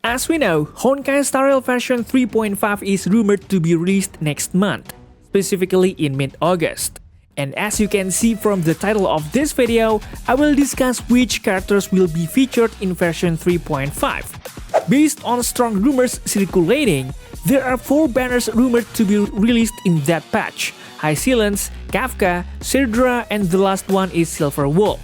As we know, Honkai Star Rail version 3.5 is rumored to be released next month, specifically in mid-August. And as you can see from the title of this video, I will discuss which characters will be featured in version 3.5. Based on strong rumors circulating, there are 4 banners rumored to be released in that patch: Hysilens, Kafka, Cerydra, and the last one is Silver Wolf.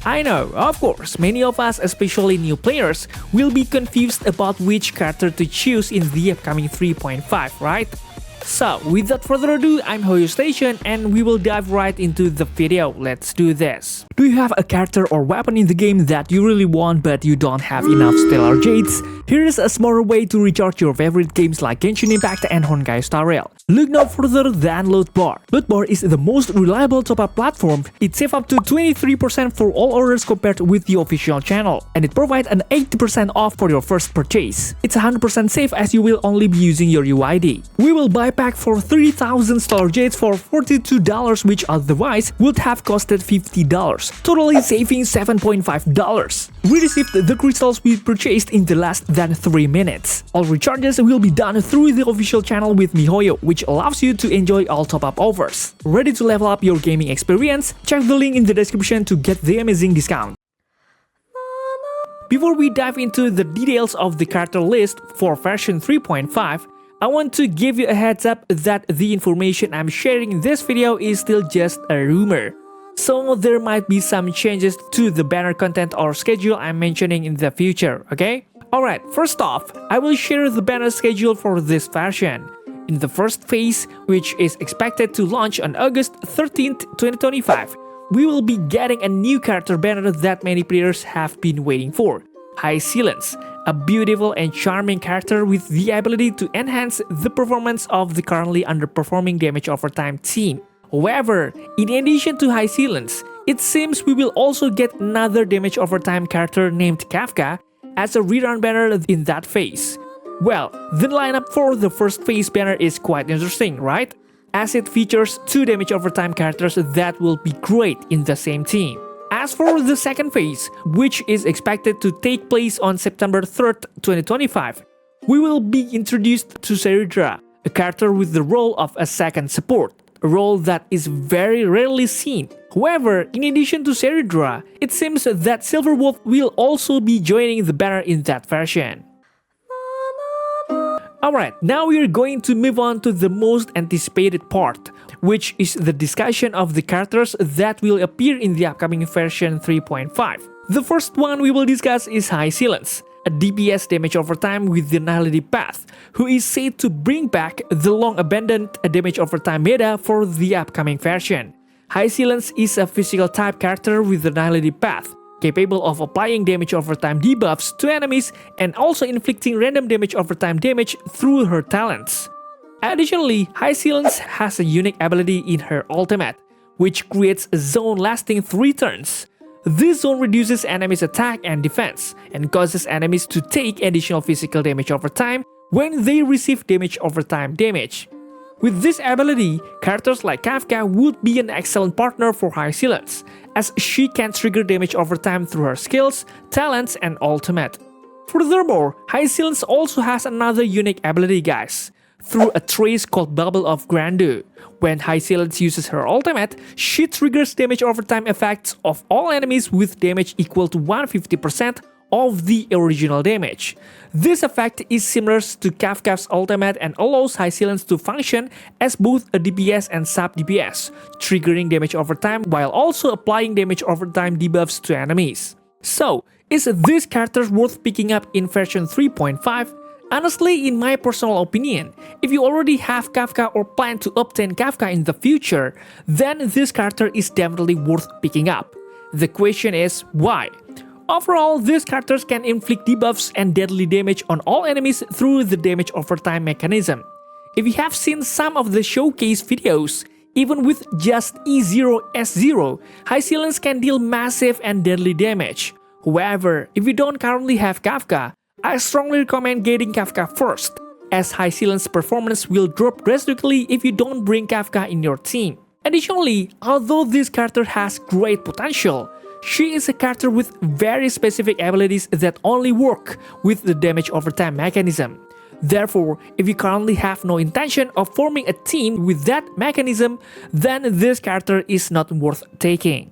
I know, of course, many of us, especially new players, will be confused about which character to choose in the upcoming 3.5, right? So, without further ado, I'm Hoyo Station and we will dive right into the video. Let's do this. Do you have a character or weapon in the game that you really want but you don't have enough Stellar Jades? Here's a smarter way to recharge your favorite games like Genshin Impact and Honkai Star Rail. Look no further than Lootbar. Lootbar is the most reliable top-up platform. It saves up to 23% for all orders compared with the official channel, and it provides an 80% off for your first purchase. It's 100% safe as you will only be using your UID. We will buy pack for 30,000 Stellar Jades for $42, which otherwise would have costed $50, totally saving $7.5. We received the crystals we purchased in the less than 3 minutes. All recharges will be done through the official channel with miHoyo, which allows you to enjoy all top-up offers. Ready to level up your gaming experience? Check the link in the description to get the amazing discount. Before we dive into the details of the character list for version 3.5, I want to give you a heads up that the information I'm sharing in this video is still just a rumor. So there might be some changes to the banner content or schedule I'm mentioning in the future, okay? Alright, first off, I will share the banner schedule for this version. In the first phase, which is expected to launch on August 13th, 2025, we will be getting a new character banner that many players have been waiting for: Hysilens, a beautiful and charming character with the ability to enhance the performance of the currently underperforming damage over time team. However, in addition to Hysilens, it seems we will also get another damage over time character named Kafka as a rerun banner in that phase. Well, the lineup for the first phase banner is quite interesting, right? As it features 2 damage over time characters that will be great in the same team. As for the second phase, which is expected to take place on September 3rd, 2025, we will be introduced to Cerydra, a character with the role of a second support, a role that is very rarely seen. However, in addition to Cerydra, it seems that Silver Wolf will also be joining the banner in that version. Alright, now we are going to move on to the most anticipated part, which is the discussion of the characters that will appear in the upcoming version 3.5. The first one we will discuss is Hysilens, a DPS damage over time with the Nihility Path, who is said to bring back the long-abandoned damage over time meta for the upcoming version. Hysilens is a physical type character with the Nihility Path, capable of applying damage over time debuffs to enemies and also inflicting random damage over time damage through her talents. Additionally, Hysilens has a unique ability in her ultimate, which creates a zone lasting 3 turns. This zone reduces enemies' attack and defense, and causes enemies to take additional physical damage over time when they receive damage over time damage. With this ability, characters like Kafka would be an excellent partner for Hysilens, as she can trigger damage over time through her skills, talents, and ultimate. Furthermore, Hysilens also has another unique ability, guys, through a trace called Bubble of Grandeur. When Hysilens uses her ultimate, she triggers damage over time effects of all enemies with damage equal to 150% of the original damage. This effect is similar to Kafka's ultimate and allows Hysilens to function as both a DPS and sub-DPS, triggering damage over time while also applying damage over time debuffs to enemies. So, is this character worth picking up in version 3.5? Honestly, in my personal opinion, if you already have Kafka or plan to obtain Kafka in the future, then this character is definitely worth picking up. The question is, why? Overall, these characters can inflict debuffs and deadly damage on all enemies through the damage over time mechanism. If you have seen some of the showcase videos, even with just E0 S0, Hysilens can deal massive and deadly damage. However, if you don't currently have Kafka, I strongly recommend getting Kafka first, as Hysilens' performance will drop drastically if you don't bring Kafka in your team. Additionally, although this character has great potential, She is a character with very specific abilities that only work with the damage over time mechanism. Therefore, if you currently have no intention of forming a team with that mechanism, then this character is not worth taking.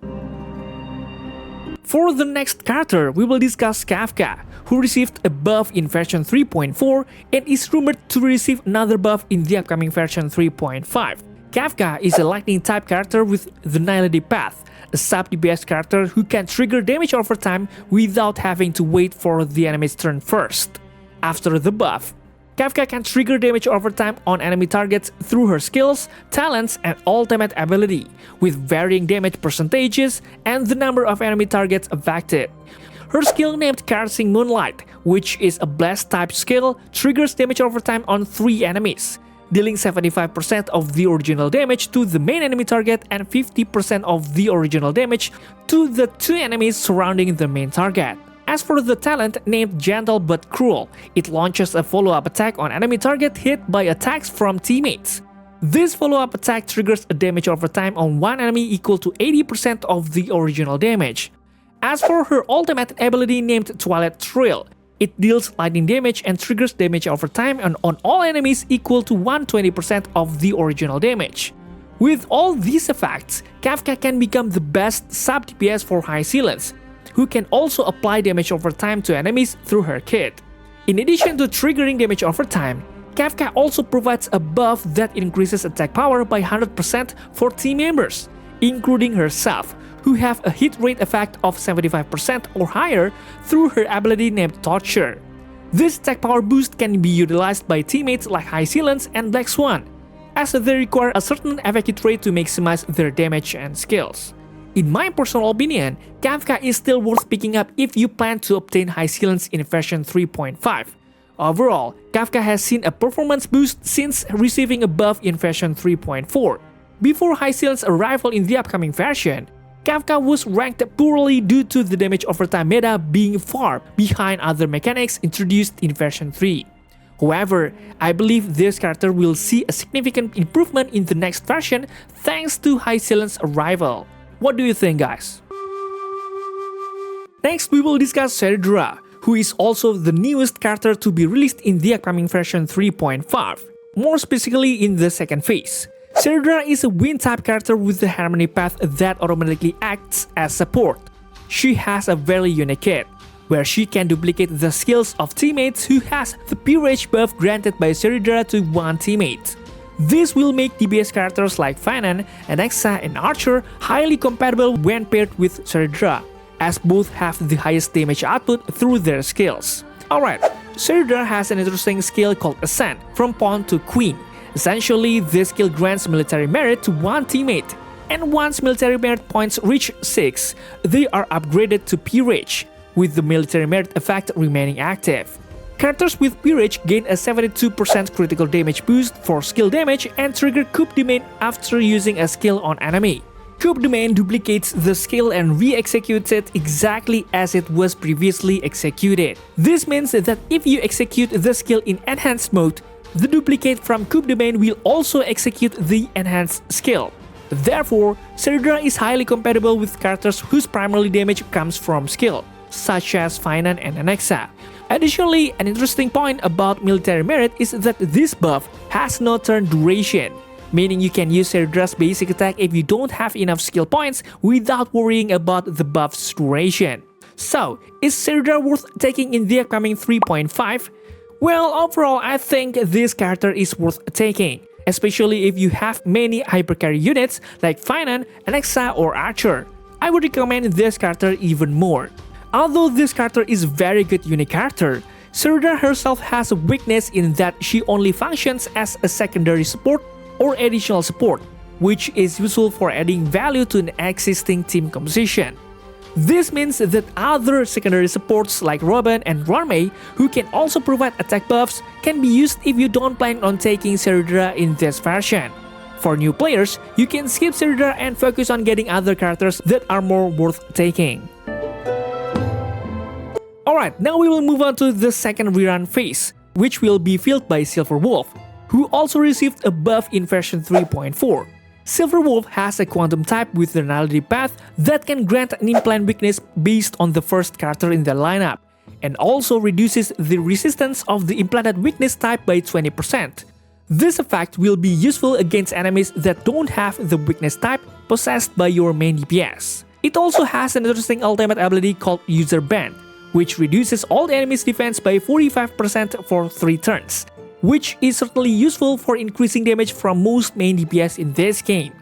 For the next character, we will discuss Kafka, who received a buff in version 3.4 and is rumored to receive another buff in the upcoming version 3.5. Kafka is a lightning type character with the Nihility Path, a sub DPS character who can trigger damage over time without having to wait for the enemy's turn first. After the buff, Kafka can trigger damage over time on enemy targets through her skills, talents, and ultimate ability, with varying damage percentages and the number of enemy targets affected. Her skill named Caressing Moonlight, which is a blast type skill, triggers damage over time on 3 enemies, dealing 75% of the original damage to the main enemy target and 50% of the original damage to the 2 enemies surrounding the main target. As for the talent named Gentle but Cruel, it launches a follow-up attack on enemy target hit by attacks from teammates. This follow-up attack triggers a damage over time on one enemy equal to 80% of the original damage. As for her ultimate ability named Twilight Thrill, it deals lightning damage and triggers damage over time on all enemies equal to 120% of the original damage. With all these effects, Kafka can become the best sub DPS for Hysilens, who can also apply damage over time to enemies through her kit. In addition to triggering damage over time, Kafka also provides a buff that increases attack power by 100% for team members, including herself, who have a hit rate effect of 75% or higher through her ability named Torture. This attack power boost can be utilized by teammates like Hysilens and Black Swan, as they require a certain effect hit rate to maximize their damage and skills. In my personal opinion, Kafka is still worth picking up if you plan to obtain Hysilens in version 3.5. Overall, Kafka has seen a performance boost since receiving a buff in version 3.4. Before Hysilens' arrival in the upcoming version, Kafka was ranked poorly due to the damage over time meta being far behind other mechanics introduced in version 3. However, I believe this character will see a significant improvement in the next version thanks to Hysilens' arrival. What do you think, guys? Next, we will discuss Cerydra, who is also the newest character to be released in the upcoming version 3.5, more specifically in the second phase. Cerydra is a wind-type character with the Harmony Path that automatically acts as support. She has a very unique kit, where she can duplicate the skills of teammates who has the Peerage buff granted by Cerydra to one teammate. This will make DPS characters like Finan, Alexa, and Archer highly compatible when paired with Cerydra, as both have the highest damage output through their skills. Alright, Cerydra has an interesting skill called Ascent, from Pawn to Queen. Essentially, this skill grants military merit to one teammate, and once military merit points reach 6, they are upgraded to Peerage, with the military merit effect remaining active. Characters with Peerage gain a 72% critical damage boost for skill damage and trigger Coup de Main after using a skill on enemy. Coup de Main duplicates the skill and re-executes it exactly as it was previously executed. This means that if you execute the skill in enhanced mode, the duplicate from Coup de Main will also execute the enhanced skill. Therefore, Cerydra is highly compatible with characters whose primary damage comes from skill, such as Finan and Alexa. Additionally, an interesting point about military merit is that this buff has no turn duration, meaning you can use Cerydra's basic attack if you don't have enough skill points without worrying about the buff's duration. So, is Cerydra worth taking in the upcoming 3.5? Well, overall, I think this character is worth taking, especially if you have many hypercarry units like Finan, Alexa, or Archer. I would recommend this character even more. Although this character is a very good unique character, Cerydra herself has a weakness in that she only functions as a secondary support or additional support, which is useful for adding value to an existing team composition. This means that other secondary supports like Robin and Ranmei, who can also provide attack buffs, can be used if you don't plan on taking Cerydra in this version. For new players, you can skip Cerydra and focus on getting other characters that are more worth taking. Alright, now we will move on to the second rerun phase, which will be filled by Silver Wolf, who also received a buff in version 3.4. Silver Wolf has a quantum type with Renality Path that can grant an implant weakness based on the first character in the lineup, and also reduces the resistance of the implanted weakness type by 20%. This effect will be useful against enemies that don't have the weakness type possessed by your main DPS. It also has an interesting ultimate ability called User Band, which reduces all enemies' defense by 45% for 3 turns, which is certainly useful for increasing damage from most main DPS in this game.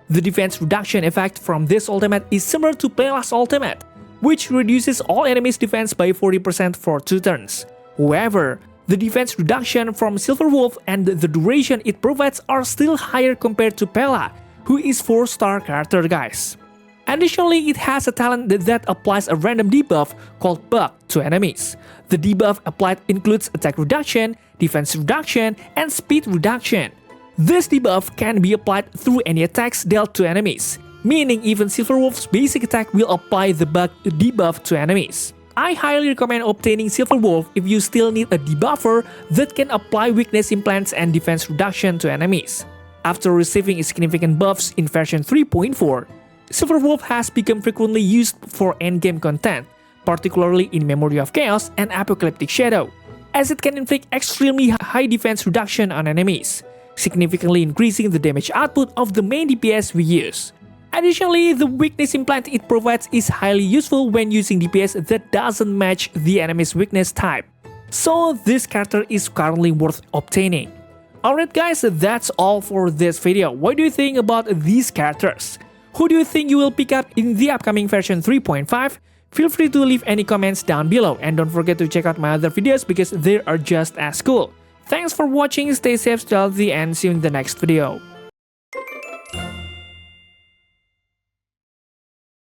The defense reduction effect from this ultimate is similar to Pela's ultimate, which reduces all enemies' defense by 40% for 2 turns. However, the defense reduction from Silver Wolf and the duration it provides are still higher compared to Pela, who is 4-star character, guys. Additionally, it has a talent that applies a random debuff called Bug to enemies. The debuff applied includes attack reduction, defense reduction, and speed reduction. This debuff can be applied through any attacks dealt to enemies, meaning even Silver Wolf's basic attack will apply the Bug debuff to enemies. I highly recommend obtaining Silver Wolf if you still need a debuffer that can apply weakness implants and defense reduction to enemies. After receiving significant buffs in version 3.4, Silver Wolf has become frequently used for endgame content, particularly in Memory of Chaos and Apocalyptic Shadow, as it can inflict extremely high defense reduction on enemies, significantly increasing the damage output of the main DPS we use. Additionally, the weakness implant it provides is highly useful when using DPS that doesn't match the enemy's weakness type, so this character is currently worth obtaining. Alright guys, that's all for this video. What do you think about these characters? Who do you think you will pick up in the upcoming version 3.5? Feel free to leave any comments down below, and don't forget to check out my other videos because they are just as cool. Thanks for watching, stay safe, stay healthy, and see you in the next video.